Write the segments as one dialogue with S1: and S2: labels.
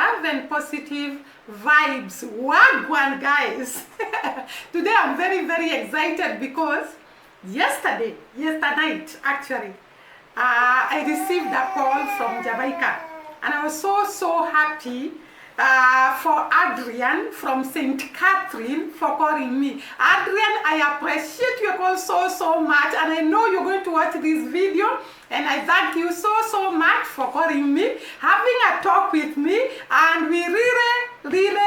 S1: love and positive vibes. Wagwan, guys. Today I'm very, very excited because yesterday night actually, I received a call from Jamaica, and I was so happy for Adrian from St. Catherine for calling me. Adrian, I appreciate your call so much, and I know you're going to watch this video, and I thank you so much for calling me, having a talk with me, and we really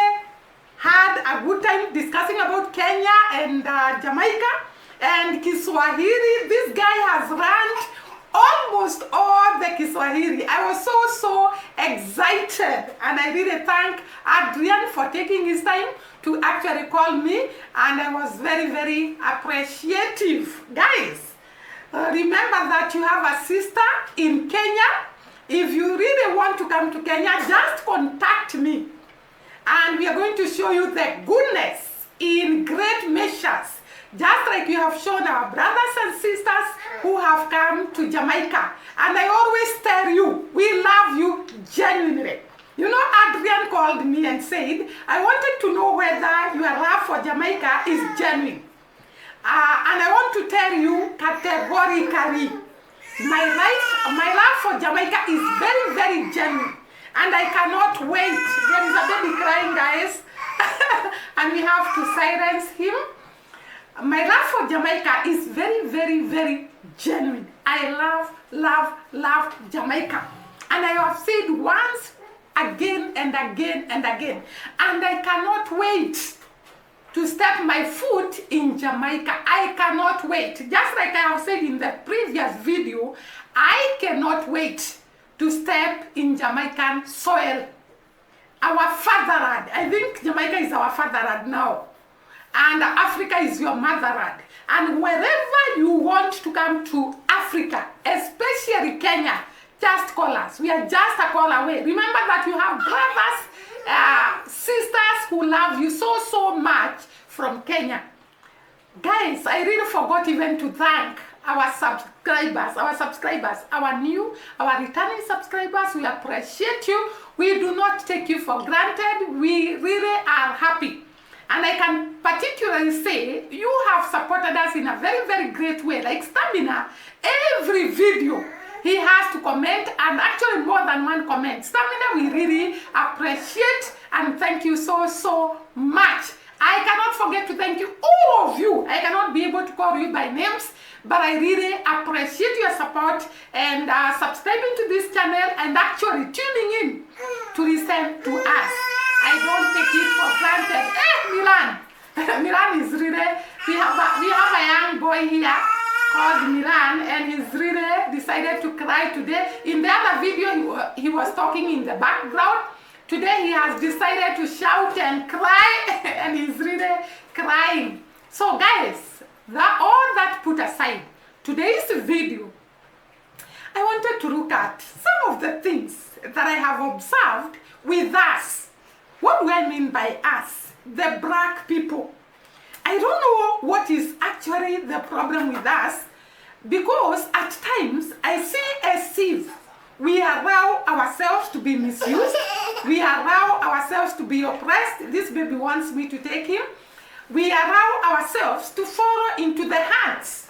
S1: had a good time discussing about Kenya and Jamaica and Kiswahili. This guy has learned almost all the Kiswahili. I was so excited, and I really thank Adrian for taking his time to actually call me, and I was very appreciative. Guys, remember that you have a sister in Kenya. If you really want to come to Kenya, just contact me, and we are going to show you the goodness in great measures, just like you have shown our brothers and sisters who have come to Jamaica. And I always tell you, we love you genuinely. You know, Adrian called me and said, I wanted to know whether your love for Jamaica is genuine. And I want to tell you categorically, my love for Jamaica is very genuine. And I cannot wait. There is a baby crying, guys. And we have to silence him. My love for Jamaica is very genuine. I love Jamaica. And I have said once, again and again. And I cannot wait to step my foot in Jamaica. I cannot wait. Just like I have said in the previous video, I cannot wait to step in Jamaican soil. Our fatherland. I think Jamaica is our fatherland now. And Africa is your motherland. And wherever you want to come to Africa, especially Kenya, just call us. We are just a call away. Remember that you have brothers, sisters who love you so much from Kenya. Guys, I really forgot even to thank our subscribers, our returning subscribers. We appreciate you. We do not take you for granted. We really are happy. And I can particularly say, you have supported us in a very great way. Like Stamina, every video, he has to comment, and actually more than one comment. Stamina, we really appreciate and thank you so much. I cannot forget to thank you, all of you. I cannot be able to call you by names, but I really appreciate your support and subscribing to this channel and actually tuning in to listen to us. I don't take it for granted. Milan. Milan is really, we have a young boy here called Milan, and he's really decided to cry today. In the other video, he was talking in the background. Today he has decided to shout and cry, and he's really crying. So guys, all that put aside, today's video, I wanted to look at some of the things that I have observed with us. What do I mean by us? The black people. I don't know what is actually the problem with us, because at times I see as if we allow ourselves to be misused, we allow ourselves to be oppressed. This baby wants me to take him. We allow ourselves to fall into the hands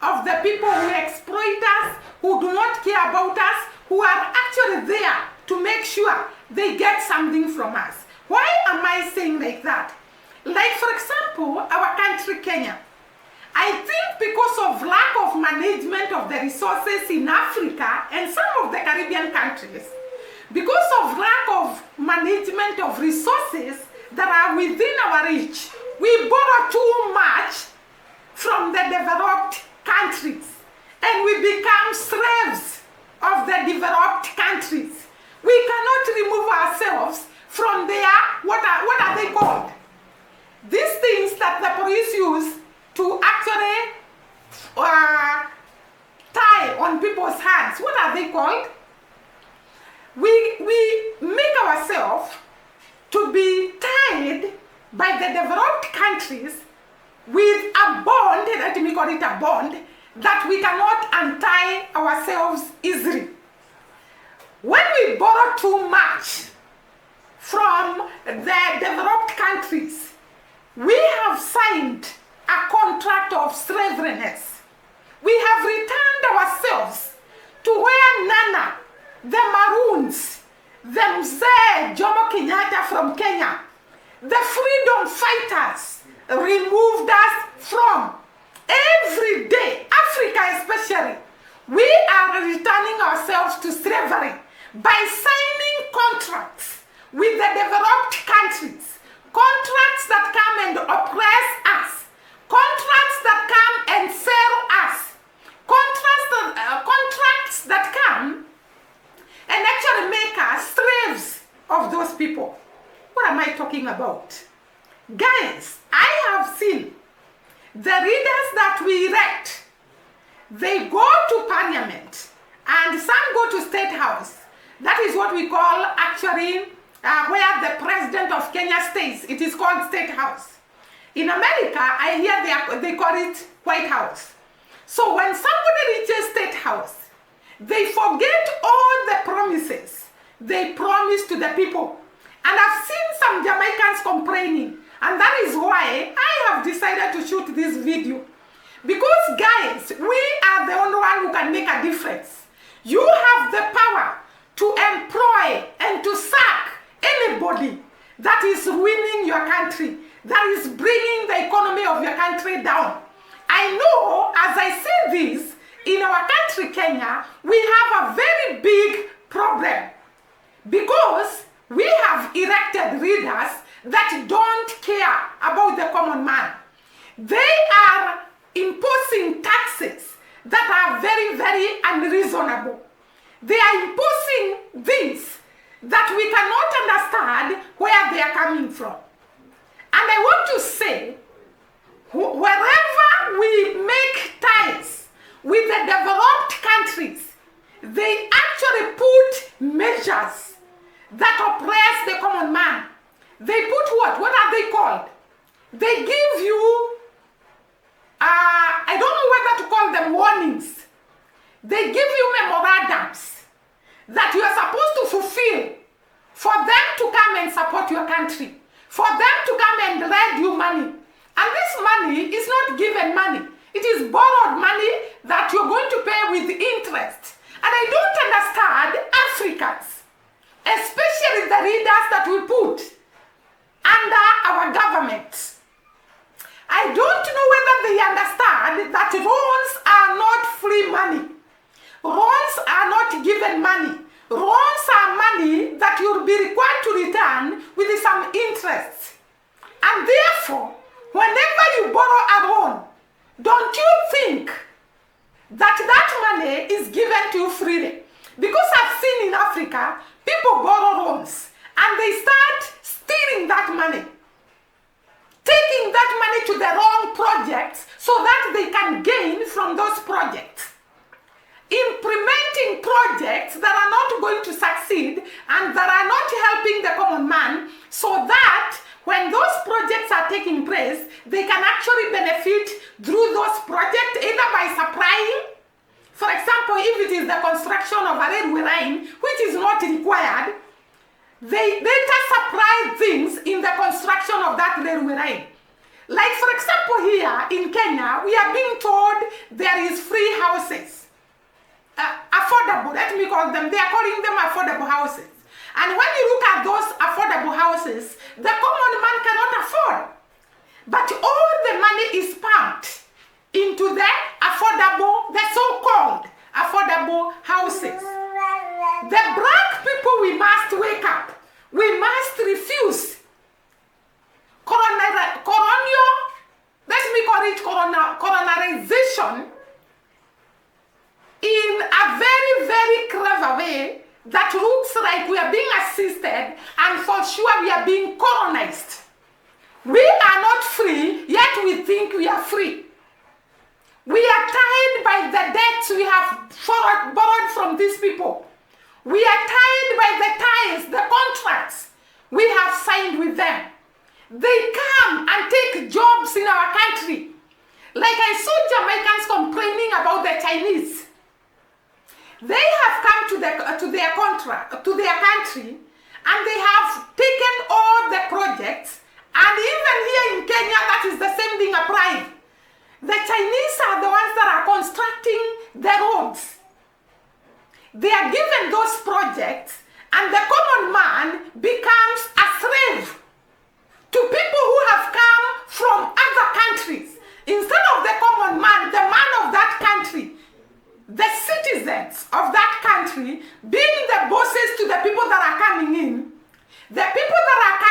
S1: of the people who exploit us, who do not care about us, who are actually there to make sure they get something from us. Why am I saying like that? Like, for example, our country, Kenya. I think because of lack of management of the resources in Africa and some of the Caribbean countries, because of lack of management of resources that are within our reach, we borrow too much from the developed countries, and we become slaves of the developed countries. We cannot remove ourselves from their, what are they called? These things that the police use to actually tie on people's hands. What are they called? We make ourselves to be tied by the developed countries with a bond, let me call it a bond, that we cannot untie ourselves easily. When we borrow too much Kenya, the freedom fighters removed us from. Every day, Africa especially, we are returning ourselves to slavery by signing contracts with the developed countries, contracts that come and oppress us, contracts that come and sell us, contracts that come and actually make us slaves of those people. What am I talking about? Guys, I have seen the leaders that we elect. They go to parliament and some go to state house. That is what we call actually where the president of Kenya stays. It is called state house. In America, I hear they call it White House. So when somebody reaches state house, they forget all the promises they promised to the people. And I've seen some Jamaicans complaining, and that is why I have decided to shoot this video. Because guys, we are the only one who can make a difference. You have the power to employ and to sack anybody that is ruining your country, that is bringing the economy of your country down. I know, as I say this, in our country, Kenya, we have a very big problem because we have elected leaders that don't care about the common man. They are imposing taxes that are very, very unreasonable. They are imposing things that we cannot understand where they are coming from. And I want to say, wherever we make ties with the developed countries, they actually put measures that oppress the common man. They put what? What are they called? They give you, I don't know whether to call them warnings. They give you memorandums that you are supposed to fulfill for them to come and support your country, for them to come and lend you money. And this money is not given money. It is borrowed money that you're going to pay with interest. And I don't understand Africans, especially the leaders that we put under our government. I don't know whether they understand that loans are not free money. Loans are not given money. Loans are money that you'll be required to return with some interest. And therefore, whenever you borrow a loan, don't you think that that money is given to you freely? Because I've seen in Africa, people borrow loans and they start stealing that money, taking that money to the wrong projects so that they can gain from those projects, implementing projects that are not going to succeed and that are not helping the common man, so that when those projects are taking place, they can actually benefit through those projects, either by supplying, for example, if it is the construction of a railway line, which is not required, they later supply things in the construction of that railway line. Like for example here in Kenya, we are being told there is free houses. Affordable, let me call them, they are calling them affordable houses. And when you look at those affordable houses, the common man cannot afford. But all the money is pumped into the affordable, the so-called affordable houses. The black people, we must wake up. We must refuse colorization in a very, very clever way that looks like we are being assisted, and for sure we are being colonized. We are not free, yet we think we are free. We are tied by the debts we have borrowed from these people. We are tied by the ties, the contracts we have signed with them. They come and take jobs in our country. Like I saw Jamaicans complaining about the Chinese. They have come to their country, and they have taken all the projects, and even here in Kenya, that is the same thing applying. The Chinese are the ones that are constructing the roads. They are given those projects, and the common man becomes a slave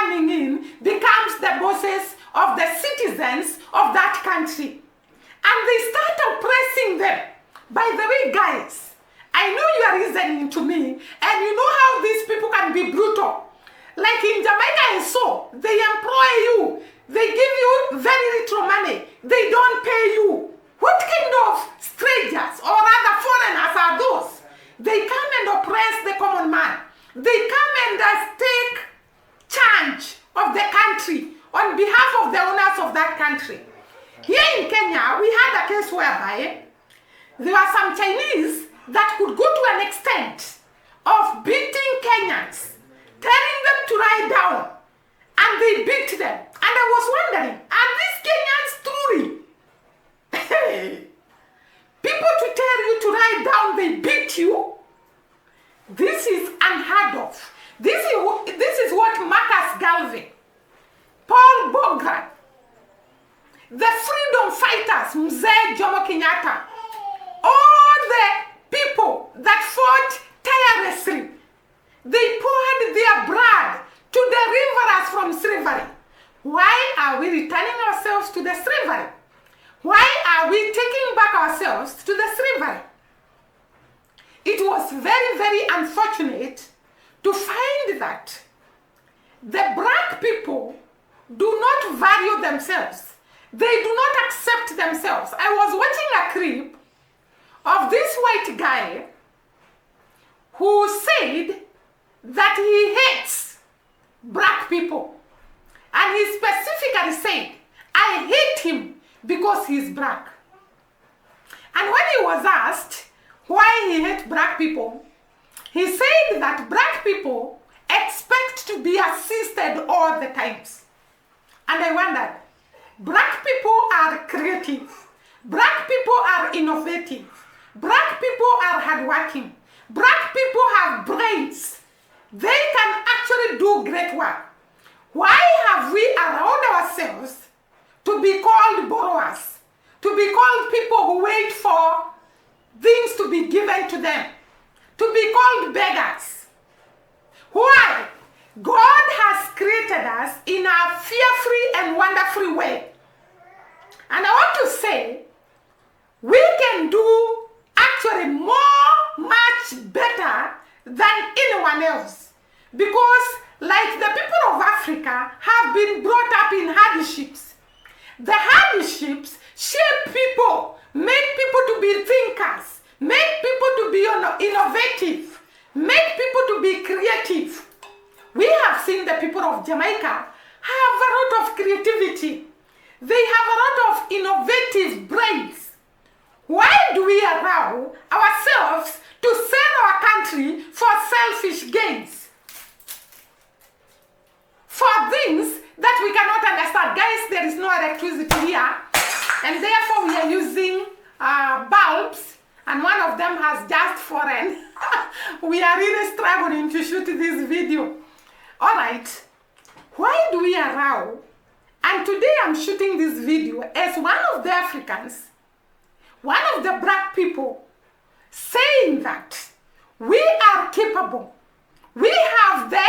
S1: coming in becomes the bosses of the citizens of that country. And they start oppressing them. By the way, guys, I know you are listening to me, and you know how these people can be brutal. Like in Jamaica and so, they employ you. They give you very little money. They don't pay you. What kind of strangers or other foreigners are those? They come and oppress the common man. They come and take charge of the country on behalf of the owners of that country. Here in Kenya, we had a case whereby there were some Chinese that could go to an extent of beating Kenyans, telling them to lie down, and they beat them. And I was wondering, are these Kenyans truly people to tell you to lie down, they beat you? This is unheard of. This is what Marcus Garvey, Paul Boggler, the freedom fighters, Mzee, Jomo, Kenyatta, all the people that fought tirelessly, they poured their blood to deliver us from slavery. Why are we returning ourselves to the slavery? Why are we taking back ourselves to the slavery? It was very, very unfortunate to find that the black people do not value themselves. They do not accept themselves. I was watching a clip of this white guy who said that he hates black people. And he specifically said, I hate him because he's black. And when he was asked why he hates black people, he said that black people expect to be assisted all the times. And I wondered, black people are creative. Black people are innovative. Black people are hardworking. Black people have brains. They can actually do great work. Why have we allowed ourselves to be called borrowers, to be called people who wait for things to be given to them, to be called beggars? Why? God has created us in a fearfully and wonderful way. And I want to say, we can do actually much better than anyone else. Because like the people of Africa have been brought up in hardships. The hardships shape people, make people to be thinkers, make people to be innovative, make people to be creative. We have seen the people of Jamaica have a lot of creativity. They have a lot of innovative brains. Why do we allow ourselves to sell our country for selfish gains? For things that we cannot understand. Guys, there is no electricity here, and therefore we are using bulbs, and one of them has just fallen. We are really struggling to shoot this video. All right, why do we allow, and today I'm shooting this video as one of the Africans, one of the black people, saying that we are capable, we have the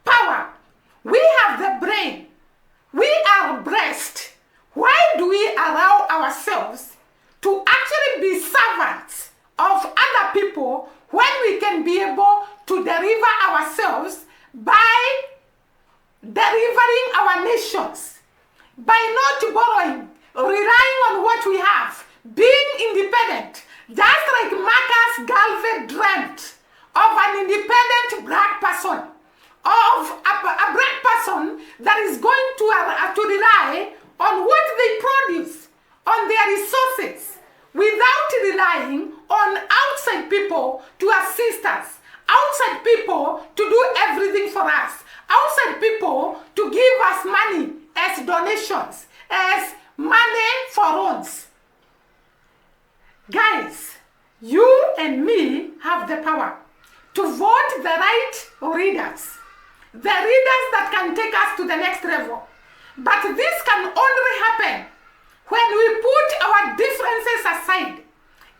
S1: power, we have the brain, we are blessed. Why do we allow ourselves to actually be servants of other people when we can be able to deliver ourselves by delivering our nations, by not borrowing, relying on what we have, being independent, just like Marcus Garvey dreamt of an independent black person, of a black person that is going to rely on what they produce, on their resources, without relying on outside people to assist us, outside people to do everything for us, outside people to give us money as donations, as money for loans. Guys, you and me have the power to vote the right leaders, the leaders that can take us to the next level. But this can only happen when we put our differences aside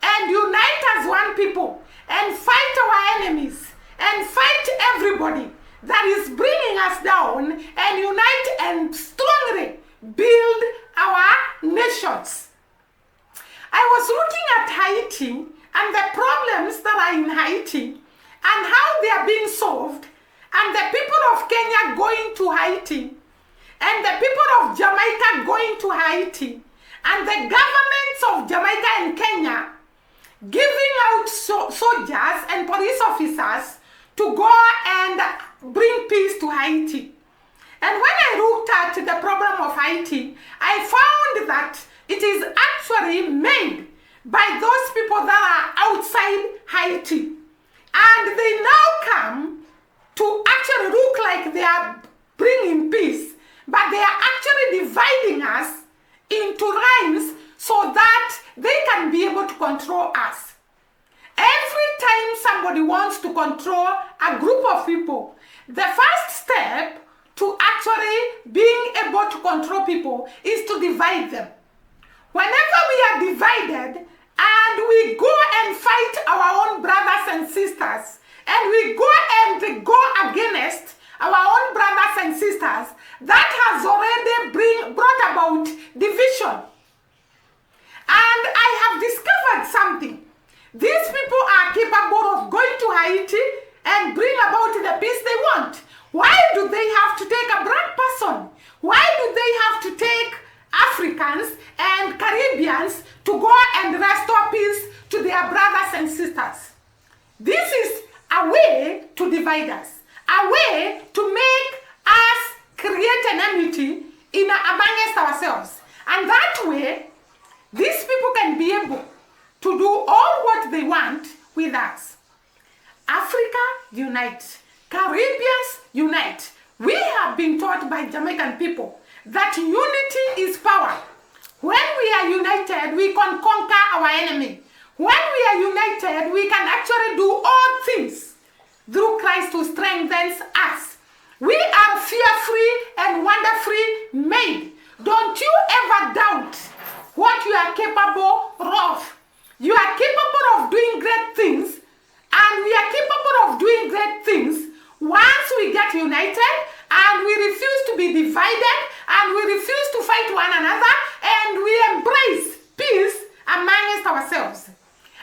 S1: and unite as one people and fight our enemies and fight everybody that is bringing us down and unite and strongly build our nations. I was looking at Haiti and the problems that are in Haiti and how they are being solved, and the people of Kenya going to Haiti, and the people of Jamaica going to Haiti, and the governments of Jamaica and Kenya giving out soldiers and police officers to go and bring peace to Haiti. And when I looked at the problem of Haiti, I found that it is actually made by those people that are outside Haiti. And they now come to actually look like they are bringing peace, but they are actually dividing us into realms so that they can be able to control us. Every time somebody wants to control a group of people, the first step to actually being able to control people is to divide them. Whenever we are divided and we go and fight our own brothers and sisters, and we go against our own brothers and sisters, that has already brought about division. And I have discovered something. These people are capable of going to Haiti and bring about the peace they want. Why do they have to take a black person? Why do they have to take Africans and Caribbeans to go and restore peace to their brothers and sisters? This is a way to divide us, a way to make us create an enmity amongst ourselves. And that way, these people can be able to do all what they want with us. Africa, unite. Caribbeans, unite. We have been taught by Jamaican people that unity is power. When we are united, we can conquer our enemy. When we are united, we can actually do all things through Christ who strengthens us. We are fear-free and wonder-free made. Don't you ever doubt what you are capable of. You are capable of doing great things, and we are capable of doing great things once we get united and we refuse to be divided and we refuse to fight one another and we embrace peace amongst ourselves.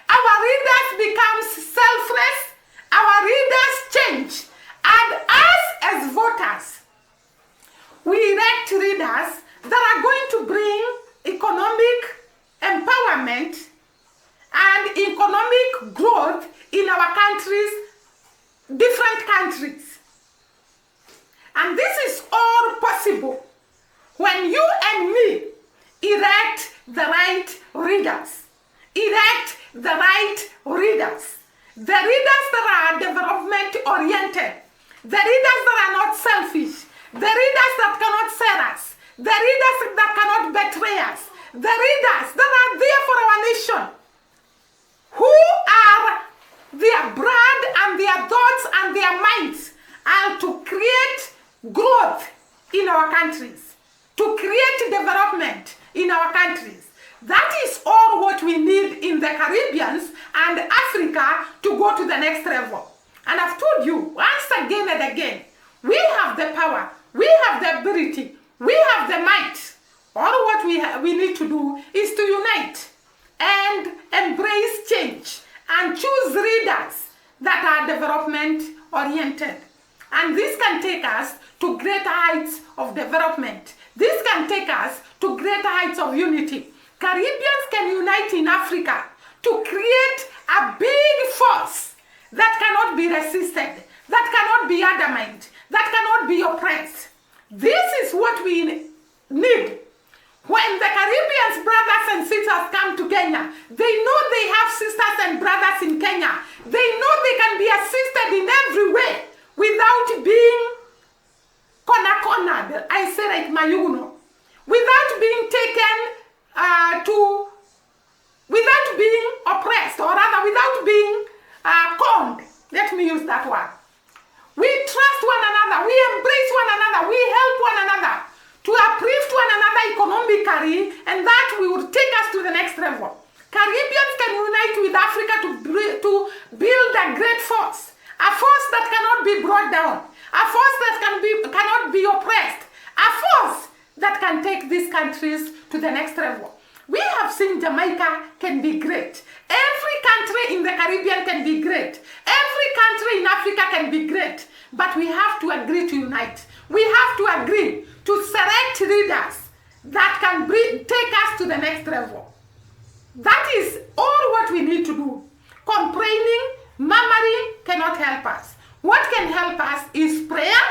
S1: Our leaders become selfless, our leaders change, and us as voters, we elect leaders that are going to bring economic empowerment and economic growth in our countries, different countries. And this is all possible when you and me elect the right leaders. Elect the right leaders. The leaders that are development oriented. The leaders that are not selfish. The leaders that cannot sell us. The leaders that cannot betray us. The leaders that are there for our nation. Who are their blood and their thoughts and their minds are to create growth in our countries, to create development in our countries. That is all what we need in the Caribbeans and Africa to go to the next level. And I've told you once again and again, we have the power, we have the ability, we have the might. All what we need to do is to unite and embrace change and choose leaders that are development oriented. And this can take us to greater heights of development. This can take us to greater heights of unity. Caribbeans can unite in Africa to create a big force that cannot be resisted, that cannot be undermined, that cannot be oppressed. This is what we need. When the Caribbean's brothers and sisters come to Kenya, they know they have sisters and brothers in Kenya. They know they can be assisted in every way without being cornered. I say like Mayuno. Without being taken without being oppressed, or rather without being conned. Let me use that word. We trust one another. We embrace one another. We help one another to uplift one another economically, and that will take us to the next level. Caribbeans can unite with Africa to build a great force, a force that cannot be brought down, a countries to the next level. We have seen Jamaica can be great. Every country in the Caribbean can be great. Every country in Africa can be great. But we have to agree to unite. We have to agree to select leaders that can take us to the next level. That is all what we need to do. Complaining, murmuring cannot help us. What can help us is prayer,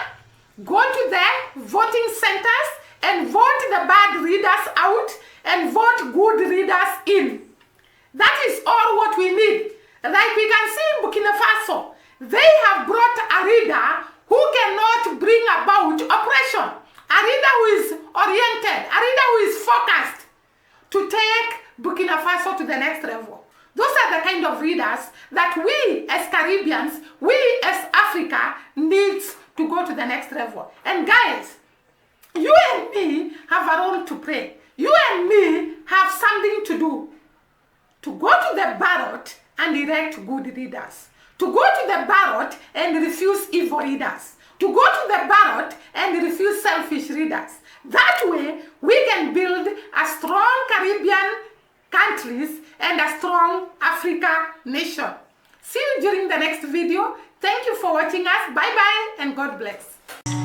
S1: go to the voting centers and vote the bad leaders out and vote good leaders in. That is all what we need. Like we can see in Burkina Faso, they have brought a leader who cannot bring about oppression, a leader who is oriented, a leader who is focused to take Burkina Faso to the next level. Those are the kind of leaders that we as Caribbeans, we as Africa needs to go to the next level. And guys, you and me have a role to play. You and me have something to do. To go to the ballot and elect good leaders. To go to the ballot and refuse evil leaders. To go to the ballot and refuse selfish leaders. That way, we can build a strong Caribbean countries and a strong Africa nation. See you during the next video. Thank you for watching us. Bye-bye and God bless.